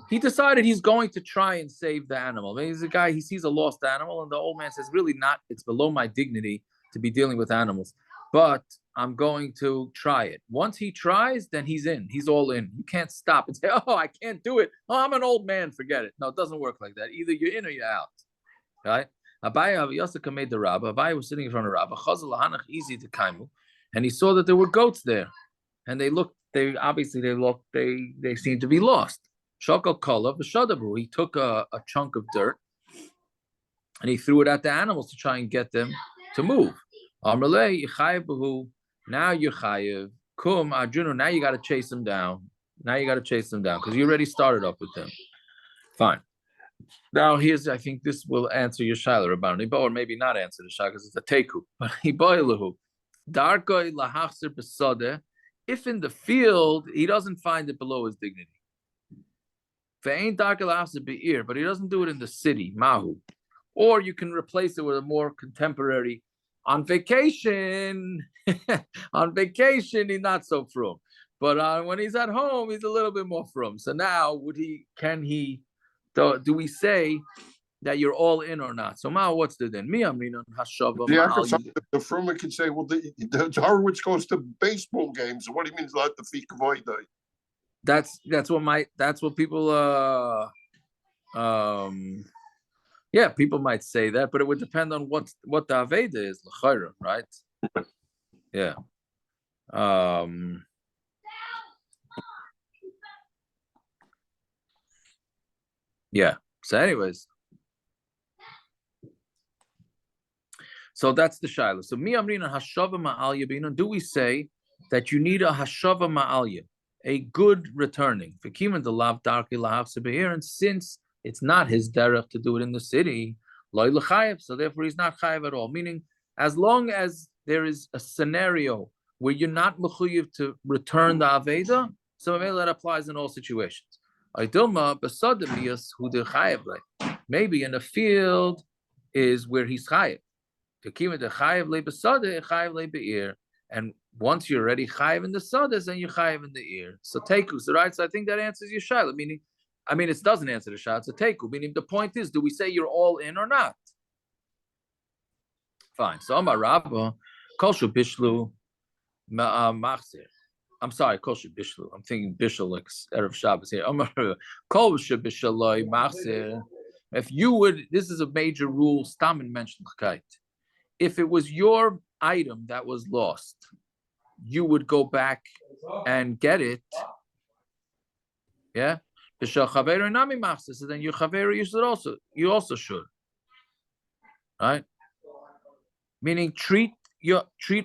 he decided he's going to try and save the animal. Maybe he's a guy, he sees a lost animal, and the old man says, "Really not. It's below my dignity to be dealing with animals, but I'm going to try it." Once he tries, then he's in. He's all in. You can't stop and say, "Oh, I can't do it. Oh, I'm an old man. Forget it." No, it doesn't work like that. Either you're in or you're out. Right? Abaye made the Rabbah. Abaye was sitting in front of Rabbah. Chazal lahanach easy to kaimu, and he saw that there were goats there, and they seemed to be lost. Shokal kala v'shadabu. He took a chunk of dirt, and he threw it at the animals to try and get them to move. Amrlei yichayev b'hu. Now you're chayev. Kum Arjuna. Now you got to chase him down. Because you already started up with him. Fine. Now I think this will answer your shaila about it, or maybe not answer the shaila because it's a teku. But hiboilahu darkoi lahachzer besodeh. If in the field he doesn't find it below his dignity, ve'ein darkoi lahachzer be'ir, but he doesn't do it in the city, mahu, or you can replace it with a more contemporary. On vacation, he's not so frum, but when he's at home, he's a little bit more frum. So now, do we say that you're all in or not? So now, what's the din? The frumer could say, well, the Horowitz goes to baseball games. So what do you mean like the fik avoida? That's what people yeah, people might say that, but it would depend on what the Aveda is, l'chayra, right? Yeah. Yeah. So anyways. So that's the shaila. So mi amrina hashava ma'alya bina. Do we say that you need a hashava ma'alya, a good returning? For kiman the lav darki lahav sebehir, and since it's not his derech to do it in the city. Loy l'chayev, so therefore he's not chayev at all. Meaning, as long as there is a scenario where you're not mechuyev to return the aveda, so that applies in all situations. Maybe in a field is where he's chayev. And once you're already chayev in the sodas, then you're chayev in the ear. So teku, so right? So I think that answers your shaila. Meaning, it doesn't answer the shaila. It's a teku. Meaning, the point is, do we say you're all in or not? Fine. So Amar Rabba, Koshu Bishlu Machzir. I'm sorry, Koshu Bishlu. I'm thinking Bishul like Erev Shabbos here. Amar Koshu Bishaloi Machzir. If you would, this is a major rule. Stamin mentioned Chakait. If it was your item that was lost, you would go back and get it. Yeah. So then your chaveru, you also should. Right? Meaning treat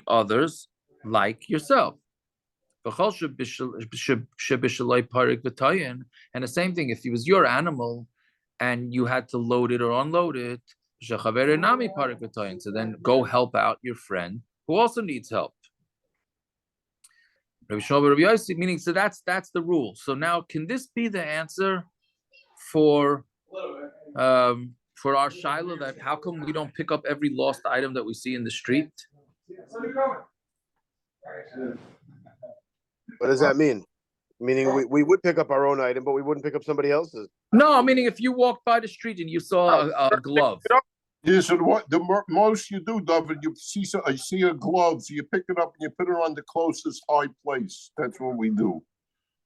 others like yourself. And the same thing, if it was your animal and you had to load it or unload it, so then go help out your friend who also needs help. Meaning, so that's the rule. So now, can this be the answer for our shaila, that how come we don't pick up every lost item that we see in the street? What does that mean? Meaning we would pick up our own item, but we wouldn't pick up somebody else's. No, meaning if you walked by the street and you saw a glove. Yes, and what the most you do, David, you see a glove, so you pick it up and you put it on the closest high place. That's what we do.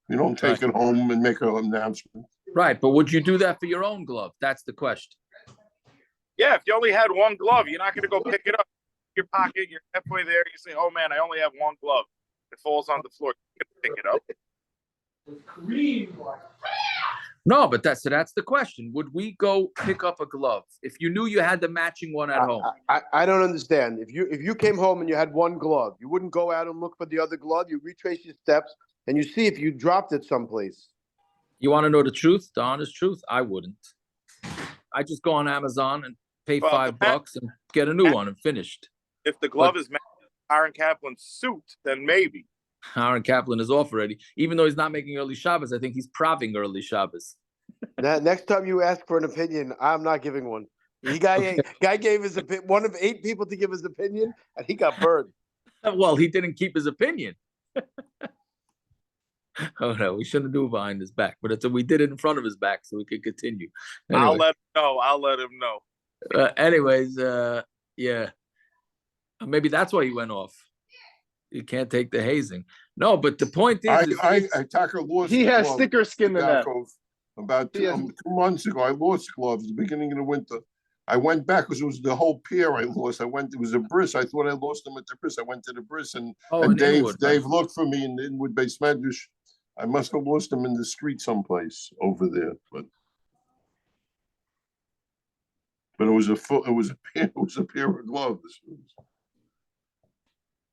You don't take it home and make an announcement. Right, but would you do that for your own glove? That's the question. Yeah, if you only had one glove, you're not going to go pick it up in your pocket. You're halfway there. You say, "Oh man, I only have one glove." It falls on the floor. You can pick it up. No, but that's the question. Would we go pick up a glove if you knew you had the matching one at home? I don't understand. If you came home and you had one glove, you wouldn't go out and look for the other glove. You retrace your steps and you see if you dropped it someplace. You want to know the truth, the honest truth? I wouldn't. I just go on Amazon and pay $5 and get a new one and finished. If the glove is Aaron Kaplan's suit, then maybe. Aaron Kaplan is off already. Even though he's not making early Shabbos, I think he's praving early Shabbos. Next time you ask for an opinion, I'm not giving one. Guy gave his one of 8 people to give his opinion, and he got burned. Well, he didn't keep his opinion. Oh no, we shouldn't do it behind his back, but we did it in front of his back so we could continue. Anyway. I'll let him know. Anyways, yeah. Maybe that's why he went off. You can't take the hazing. No, but the point is, he has thicker skin than that. About 2 months ago, I lost gloves at the beginning of the winter. I went back because it was the whole pair I lost. It was a bris. I thought I lost them at the bris. I went to the bris and Dave looked for me in the Inwood Base Medrash. I must have lost them in the street someplace over there. But it was a pair of gloves.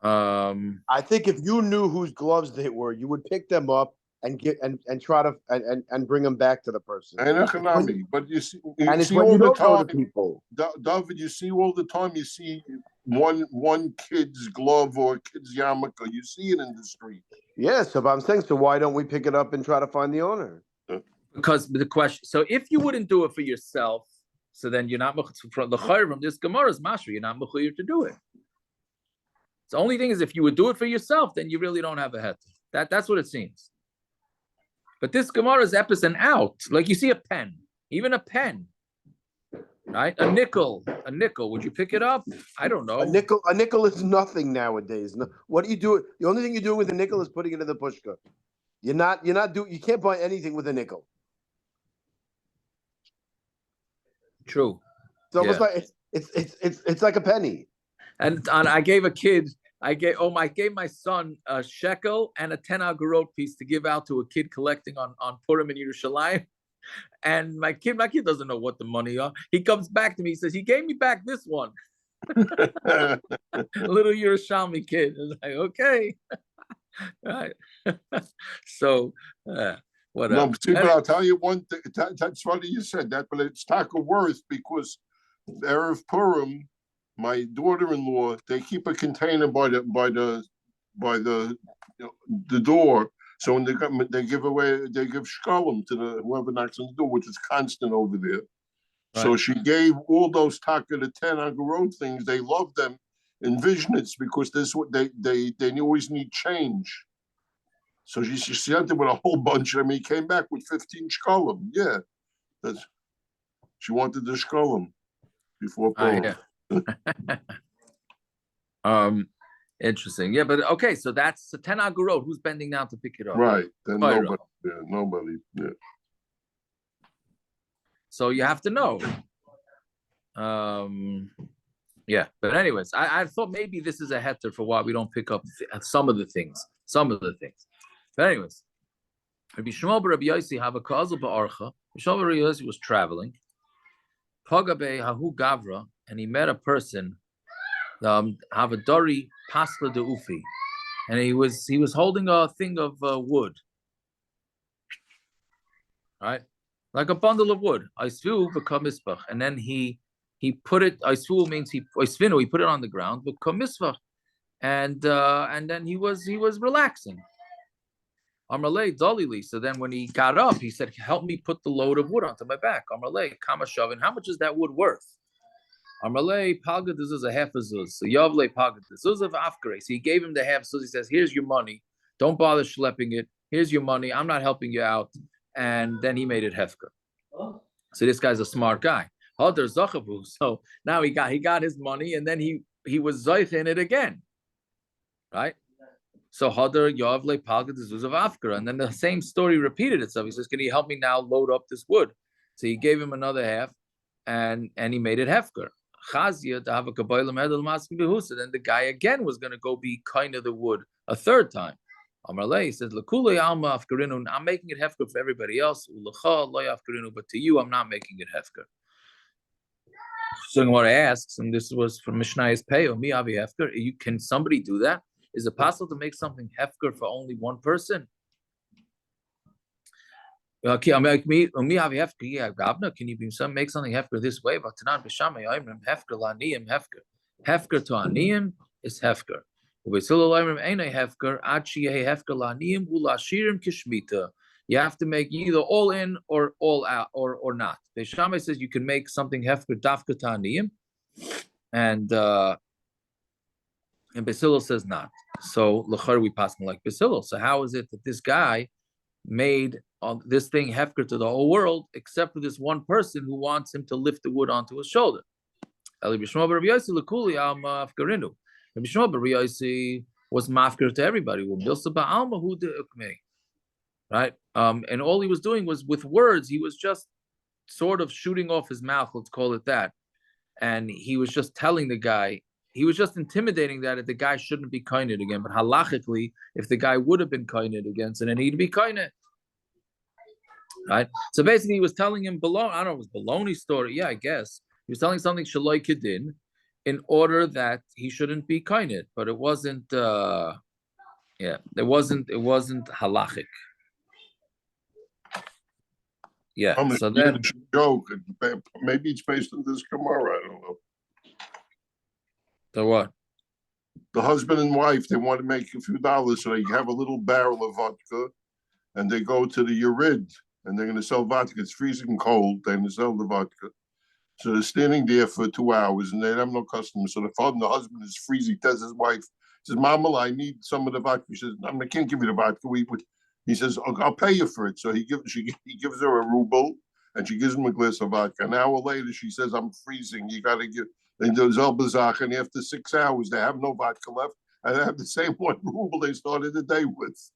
I think if you knew whose gloves they were, you would pick them up and get and try to and bring them back to the person. And economic, but you see, it's when you don't know the people. David, you see all the time. You see one kid's glove or a kid's yarmulke. You see it in the street. Yes, so I'm saying, so why don't we pick it up and try to find the owner? Because the question. So if you wouldn't do it for yourself, so then you're not from the chayrim. This Gemara's mashri. You're not mechuyev to do it. The only thing is, if you would do it for yourself, then you really don't have a heter. That's what it seems. But this Gemara is epis and out. Like you see a pen, even a pen, right? A nickel. Would you pick it up? I don't know. A nickel is nothing nowadays. No, what do you do? The only thing you do with a nickel is putting it in the pushka. You can't buy anything with a nickel. True. It's almost like it's like a penny. And I gave my son a shekel and a 10 agorot piece to give out to a kid collecting on Purim in Yerushalayim. And my kid doesn't know what the money are. He comes back to me, he says, he gave me back this one. A little Yerushalmi kid. I was like, okay. Right. So Whatever. No, see, but I'll tell you one thing. That's funny you said that, but it's taka worth because Erev Purim, my daughter-in-law, they keep a container by the the door. So when they give shkalim to whoever knocks on the door, which is constant over there. Right. So she gave all those taka the 10 agorot things. They love them in Vishnitz because this what they always need change. So she sent him with a whole bunch of them. He came back with 15 shkalim. Yeah, she wanted the shkalim before Purim. Yeah. Interesting. Yeah, but okay, so that's the 10 agorot. Who's bending down to pick it up? Right. Then nobody. Yeah, nobody. Yeah. So you have to know. Yeah, but anyways, I thought maybe this is a heter for why we don't pick up some of the things. But anyways, Rabbi Shmuel bar Rabbi Yossi have a kazel ba'archa. Shmuel bar Rabbi Yossi was traveling. Pagabe hahu gavra, and he met a person. Have a dori pasla de ufi, and he was holding a thing of wood, right, like a bundle of wood. Aisvu become misbach, and then he put it. Aisvu means he put it on the ground. Become misbach, and then he was relaxing. Amalei dalili. So then when he got up, he said, "Help me put the load of wood onto my back." Amalei kama shavin. How much is that wood worth? Amalei palga is a half a zuz. So Yavle palga zuz of afkare. So he gave him the half zuz. He says, "Here's your money. Don't bother schlepping it. Here's your money. I'm not helping you out." And then he made it hefker. So this guy's a smart guy. So now he got his money, and then he was zoich in it again, right? So Hadar Yavle palga zuz of afkare. And then the same story repeated itself. He says, "Can you help me now load up this wood?" So he gave him another half, and he made it hefker. Chazia to have a kabbalah medal maski behusa. Then the guy again was going to go be kind of the wood a third time. Amarle says, "L'kulei alma afkarinu." I'm making it hefker for everybody else. U'lecha lo afkarinu, but to you, I'm not making it hefker. So what I asks, and this was from Mishnay's Peyo, mi avi hefker. Can somebody do that? Is it possible to make something hefker for only one person? Can you make something hefker this way? But hefker la'aniyim hefker. Hefker to aniyim is hefker. You have to make either all in or all out or not. Beishamai says you can make something hefker dafka to aniyim, and Basilil says not. So l'char we pass like Basilil. So how is it that this guy made this thing hefker to the whole world, except for this one person who wants him to lift the wood onto his shoulder? Rabbi Shmuel bar Rabbi Yossi was mafker to everybody. Right? And all he was doing was with words, he was just sort of shooting off his mouth, let's call it that. And he was just telling the guy, he was just intimidating that the guy shouldn't be kained again. But halachically, if the guy would have been kained again, so then he'd be kained. Right? So basically, he was telling him I don't know, it was baloney story. Yeah, I guess. He was telling something shaloi kedin in order that he shouldn't be kained. But it wasn't, it wasn't halachic. Yeah. So then, joke. Maybe it's based on this Gemara. I don't know. The what? The husband and wife, they want to make a few dollars, so they have a little barrel of vodka, and they go to the Yurid, and they're going to sell vodka. It's freezing cold. They're going to sell the vodka. So they're standing there for 2 hours, and they have no customers. So the husband is freezing. He tells his wife, he says, "Mama, I need some of the vodka." She says, "I can't give you the vodka. He says, "I'll pay you for it." So he gives her a ruble, and she gives him a glass of vodka. An hour later, she says, "I'm freezing. You got to give." They do Zelbazach, and after 6 hours, they have no vodka left, and they have the same 1 ruble they started the day with.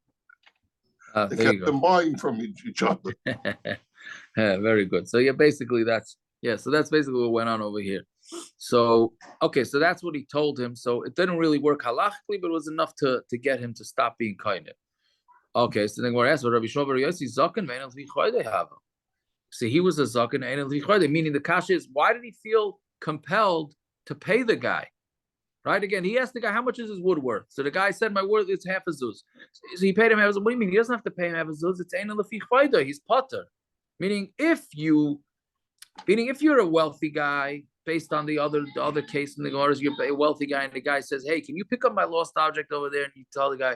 They kept them buying from each other. Yeah, very good. So yeah, basically that's basically what went on over here. So okay, so that's what he told him. So it didn't really work halachically, but it was enough to get him to stop being kind. Okay, so then we're asked, Rabbi Shmuel bar Yossi zaken ve'enel vichayde have. So he was a zaken ve'enel vichayde, meaning the kasha is, why did he feel compelled to pay the guy? Right? Again, he asked the guy, how much is his wood worth? So the guy said, my wood is half a zuz. So he paid him half a zuz. What do you mean? He doesn't have to pay him half a zuz. It's ein lefi chvayda. He's potter. Meaning if you're a wealthy guy, based on the other case in the Gemara, you're a wealthy guy, and the guy says, hey, can you pick up my lost object over there? And you tell the guy,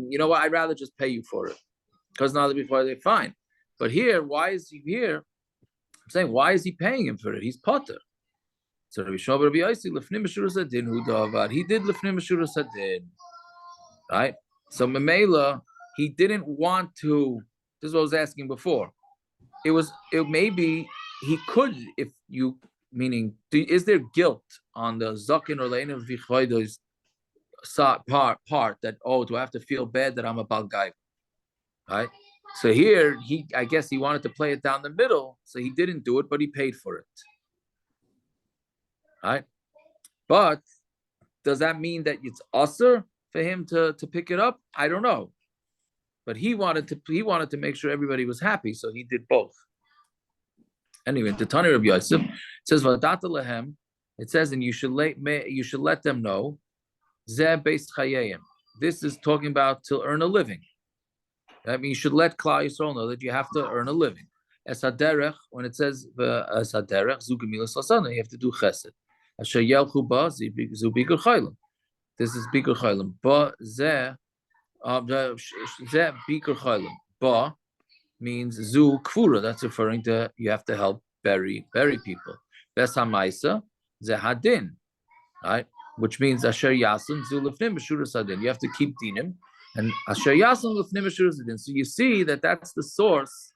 you know what, I'd rather just pay you for it. Because now before they're fine. But here, why is he here? I'm saying, why is he paying him for it? He's potter. So Rabbi Shlomo Rabbi Yossi lefnim meshuras hadin hu davar. He did lefnim meshuras hadin, right? So Mamela, he didn't want to. This is what I was asking before. It maybe he could, if you meaning, is there guilt on the zakin or leina v'chvaydos part that, oh, do I have to feel bad that I'm a bal guy, right? So here I guess he wanted to play it down the middle, so he didn't do it, but he paid for it. Right, but does that mean that it's usher for him to pick it up? I don't know, but he wanted to make sure everybody was happy, so he did both. Anyway, the Tani Rabbi Yosef says Vadata lehem. It says, and you should let them know. Zeh beis chayayim. This is talking about to earn a living. I mean, you should let Klal Yisrael know that you have to earn a living. Es haderech, when it says es haderech zu gemilas lasana, you have to do chesed. Asher yelchu ba zu bikur chaylim. This is bikur chaylim. Ba zeh bikur chaylim. Ba means zu kfura. That's referring to you have to help bury people. Ves hamaisa zeh hadin, right? Which means asher yasim zu lefnim b'shuras hadin. You have to keep dinim, and asher yasim lefnim b'shuras hadin. So you see that that's the source,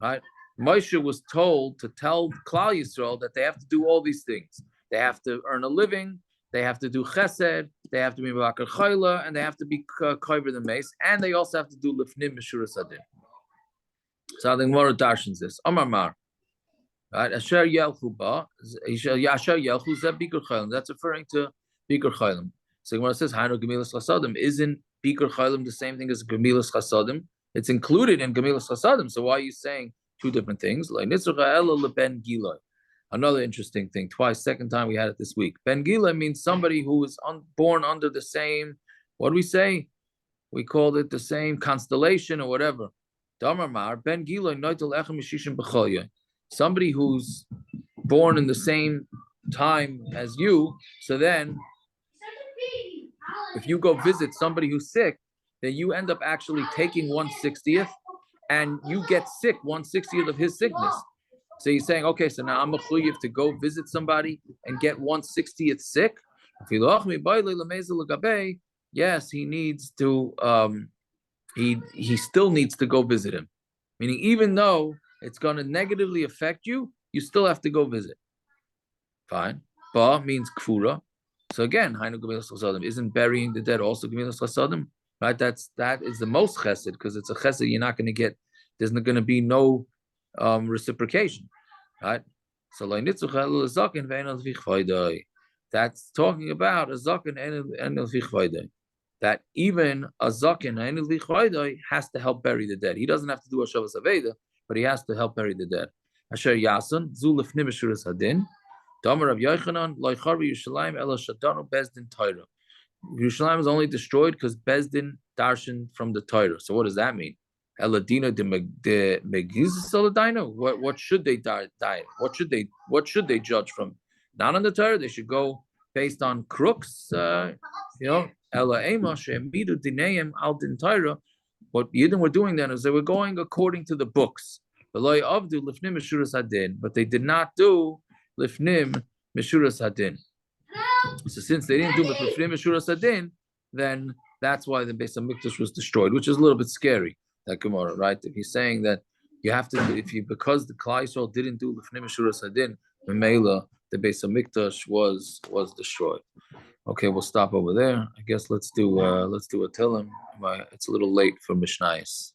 right? Moshe was told to tell Klal Yisrael that they have to do all these things. They have to earn a living, they have to do chesed, they have to be Bakar Chayla, and they have to be Koiver the Mace, and they also have to do Lifnim Meshuras Hadin. So the Gemara darshans this. Amar Mar. Right? Asher Yelchu Ba, Asher Yelchu Zeh Bikur Chaylim. That's referring to Bikur Chaylim. So the Gemara says, Hainu Gemilas Chasadim. Isn't Bikur Chaylim the same thing as Gemilas Chasadim? It's included in Gemilas Chasadim. So why are you saying two different things? Another interesting thing. Twice, second time we had it this week. Ben Gila means somebody who was born under the same, what do we say? We called it the same constellation or whatever. Damar Ben Gila noitel echem mishishim b'cholya. Somebody who's born in the same time as you. So then, if you go visit somebody who's sick, then you end up actually taking 1/60th, and you get sick 1/60th of his sickness. So you're saying, okay, so now I'm a chuyev to go visit somebody and get 1/60th sick. Yes, he needs to. He still needs to go visit him. Meaning, even though it's going to negatively affect you, you still have to go visit. Fine. Ba means kfura. So again, isn't burying the dead also gemilas chasadim? Right? That is the most chesed, because it's a chesed you're not going to get. There's not going to be no reciprocation, right? So that's talking about a zaken and that even a zaken has to help bury the dead. He doesn't have to do a shavas aveda, but he has to help bury the dead. Asher yason zu lefnim meshuras hadin. Damar Rav Yochanan lo yicharvi Yerushalayim ela shadanu bezdin Torah. Yerushalayim is only destroyed because bezdin darshan from the Torah. So what does that mean? Eladina de Megizah Saladina. What should they die? What should they judge from? Not on the Torah. They should go based on crooks. Ela Ema she'emidu dineim al din Torah. What Yidden were doing then is they were going according to the books. But they did not do lifnim meshuras hadin. So since they didn't do lifnim meshuras hadin, then that's why the Beis Hamikdash was destroyed, which is a little bit scary. That Gemara, right? If he's saying that you have to, because the Klal Yisrael didn't do lifnim meshuras hadin, Memela, the Beis Hamikdash was destroyed. Okay, we'll stop over there. I guess let's do a Tillim. It's a little late for Mishnayos.